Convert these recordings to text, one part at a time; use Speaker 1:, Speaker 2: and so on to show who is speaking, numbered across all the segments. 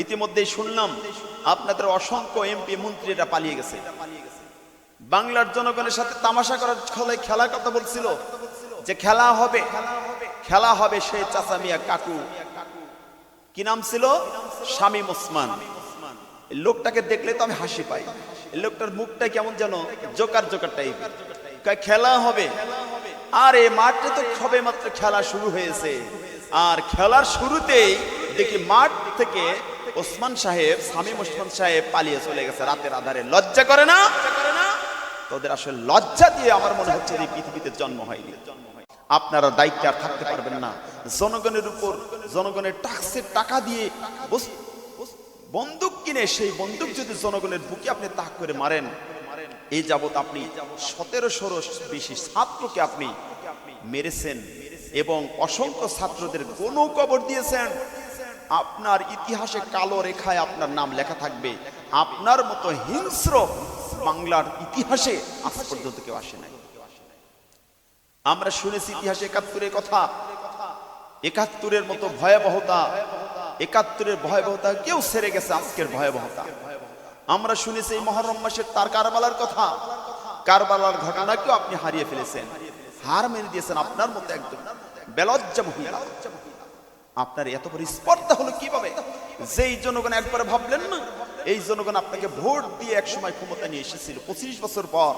Speaker 1: ইতিমধ্যেই শুনলাম আপনাদের অসংখ্য এমপি মন্ত্রীরা পালিয়ে গেছে। বাংলার জনগণের সাথে তামাশা করার ছলে খেলার কথা বলছিল যে খেলা হবে সেই চাচা মিয়া কাকু, কি নাম ছিল? শামীম ওসমান। লোকটাকে দেখলে তো আমি হাসি পাই। লোকটার মুখটা কেমন যেন জোকার টাইপের। খেলা হবে, আর এই মাঠে তো সবে মাত্র খেলা শুরু হয়েছে, আর খেলার শুরুতেই দেখি মাঠ থেকে ওসমান সাহেব, শামীম ওসমান সাহেব পালিয়ে চলে গেছে রাতের আধারে। লজ্জা করে না? তোদের আসলে লজ্জা দিয়ে আমার মনে হচ্ছে এই পৃথিবীতে জন্ম হয়নি। আপনারা দায়িত্বে আর থাকতে পারবেন না। জনগণের উপর, জনগণের ট্যাক্সের টাকা দিয়ে বন্দুক কিনে সেই বন্দুক যদি জনগণের বুকে আপনি তাক করে মারেন, এই যাবত আপনি 1700 বেশি ছাত্রকে আপনি মেরেছেন এবং অসংখ্য ছাত্রদের গণকবর দিয়েছেন। আপনার ইতিহাসে কালো রেখায় আপনার নাম লেখা থাকবে। আপনার মতো হিংস্র বাংলার ইতিহাসে আজ পর্যন্ত কেউ আসে নাই। আমরা শুনেছি ইতিহাসে 71-এর কথা, 71-এর মতো ভয়াবহতা, 71-এর ভয়াবহতা কেউ সেরে গেছে আজকের ভয়াবহতা। আমরা শুনেছি এই মহরম মাসের তার কারবালার কথা, কারবালার ঘটনাকেও আপনি হারিয়ে ফেলেছেন, হার মেনে দিয়েছেন। আপনার মতো একদম বেলজ্জা মহিলা। আপনার এত বড় স্পর্ধা হলো কিভাবে? যেই জনগণ একবার ভাবলেন না, এই জনগণ আপনাকে ভোট দিয়ে একসময় ক্ষমতা নিয়ে এসেছিল 25 বছর পর,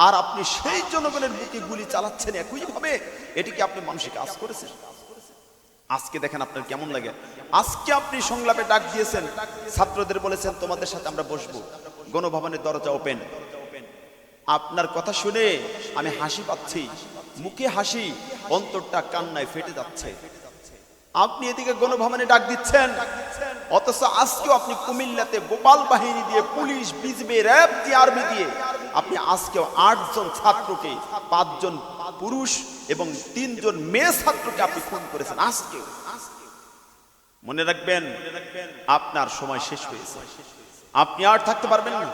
Speaker 1: আর আপনি সেই জনগণের বুকে গুলি চালাচ্ছেন একইভাবে। এটি কি আপনি মানসিক কাজ করেছেন? আজকে দেখেন আপনার কেমন লাগে। আজকে আপনি সংলাপে ডাক দিয়েছেন, ছাত্রদের বলেছেন তোমাদের সাথে আমরা বসবো, গণভবনের দরজা ওপেন। আপনার কথা শুনে আমি হাসি পাচ্ছি, মুখে হাসি, অন্তরটা কান্নায় ফেটে যাচ্ছে। আপনি এদিকে গণভবনে ডাক দিচ্ছেন, অথচ আজকেও আপনি কুমিল্লাতে গোপাল বাহিনী দিয়ে, পুলিশ, বিজিবি, র্যাব দিয়ে, আর্মি দিয়ে আপনি আজকেও 8 জন ছাত্রকে, 5 জন পুরুষ এবং 3 জন মেয়ে ছাত্রকে আপনি খুন করেছেন। আজকেও মনে রাখবেন, আপনার সময় শেষ হয়েছে, আপনি আর থাকতে পারবেন না।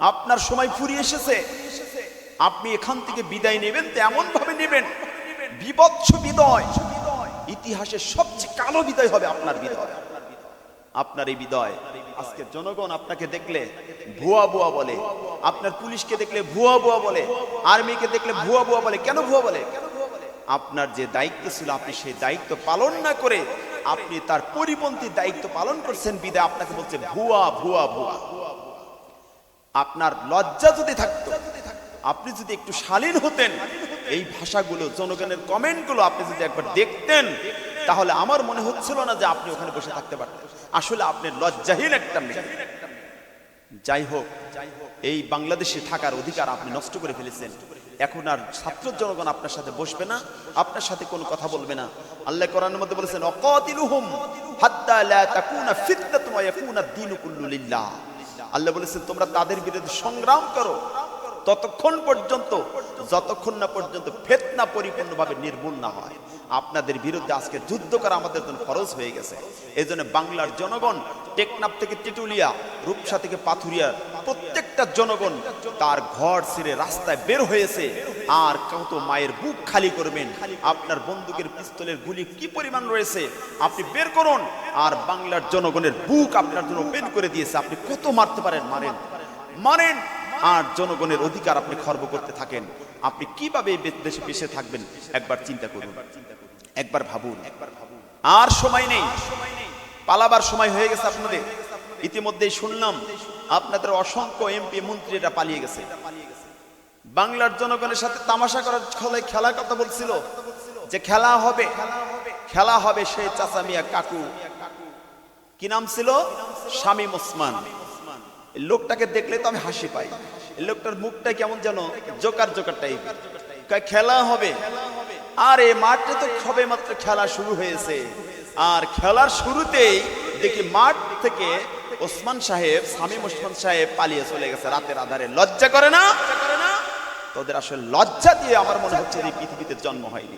Speaker 1: আপনার সময় ফুরিয়ে এসেছে। আপনি এখান থেকে বিদায় নেবেন তো এমন ভাবে নেবেন, বিভৎস বিদায়, ইতিহাসের সবচেয়ে কালো বিদায় হবে আপনার বিদায়। আপনার এই বিদায় আজকে জনগণ আপনাকে দেখলে ভুয়া ভুয়া বলে, আপনার পুলিশকে দেখলে ভুয়া ভুয়া বলে, আর্মিকে দেখলে ভুয়া ভুয়া বলে। কেন ভুয়া বলে? আপনার যে দায়িত্ব ছিল আপনি সেই দায়িত্ব পালন না করে আপনি তার পরিপন্থী দায়িত্ব পালন করছেন বিদায় আপনাকে বলছে ভুয়া ভুয়া ভুয়া। আপনার লজ্জা যদি থাকতো, আপনি যদি একটু শালীন হতেন, এই ভাষাগুলো, জনগণের কমেন্টগুলো আপনি যদি একবার দেখতেন, তাহলে আমার মনে হচ্ছিল না যে আপনি ওখানে বসে থাকতে পারতেন। আসলে আপনি লজ্জাহীন একটা মেয়ে। যাই হোক, এই বাংলাদেশে থাকার অধিকার আপনি নষ্ট করে ফেলেছেন। এখন আর ছাত্র জনগণ আপনার সাথে বসবে না, আপনার সাথে কোনো কথা বলবে না। আল্লাহ কোরআনের মধ্যে বলেছেন ওয়াকাতিলুহুম হাত্তা লা তাকুনা ফিতনাতুন ওয়া ইয়াকুনা ad-দীনু কুল্লু লিল্লাহ। আল্লাহ বলেছেন তোমরা তাদের বিরুদ্ধে সংগ্রাম করো ততক্ষণ পর্যন্ত, যতক্ষণ না পর্যন্ত ফিতনা পরিপূর্ণভাবে নির্মূল না হয়। আপনাদের বিরুদ্ধে আজকে যুদ্ধ করা আমাদের জন্য ফরজ হয়ে গেছে। এজন্য বাংলার জনগণ, টেকনাফ থেকে তেঁতুলিয়া, রূপসা থেকে পাথুরিয়া, প্রত্যেকটা জনগণ তার ঘর ছেড়ে রাস্তায় বের হয়েছে। আর কত মায়ের বুক খালি করবেন? আপনার বন্দুকের পিস্তলের গুলি কি পরিমাণ রয়েছে আপনি বের করুন। আর বাংলার জনগণের বুক আপনার জন্য ওপেন করে দিয়েছে, আপনি কত মারতে পারেন মারেন মারেন। আর জনগণের অধিকার আপনি খর্ব করতে থাকেন। আপনি কিভাবে দেশে বেঁচে থাকবেন একবার চিন্তা করুন, একবার ভাবুন। আর সময় নেই, পালাবার সময় হয়ে গেছে আপনাদের। ইতিমধ্যেই শুনলাম আপনাদের অসংখ্য এমপি মন্ত্রীরা পালিয়ে গেছে। বাংলার জনগণের সাথে তামাশা করার ছলে খেলার কথা বলছিল যে খেলা হবে সেই চাচা মিয়া কাকু, কি নাম ছিল? শামীম ওসমান। লোকটাকে দেখলে তো আমি হাসি পাই। লোকটার মুখটা কেমন যেন জোকার টাইপের। খেলা হবে, আর এই মাঠে তো সবে মাত্র খেলা শুরু হয়েছে, আর খেলার শুরুতেই দেখি মাঠ থেকে ওসমান সাহেব, শামীম ওসমান সাহেব পালিয়ে চলে গেছে রাতের আধারে। লজ্জা করে না? তোদের আসলে লজ্জা দিয়ে আমার মনে হচ্ছে এই পৃথিবীতে জন্ম হয়নি।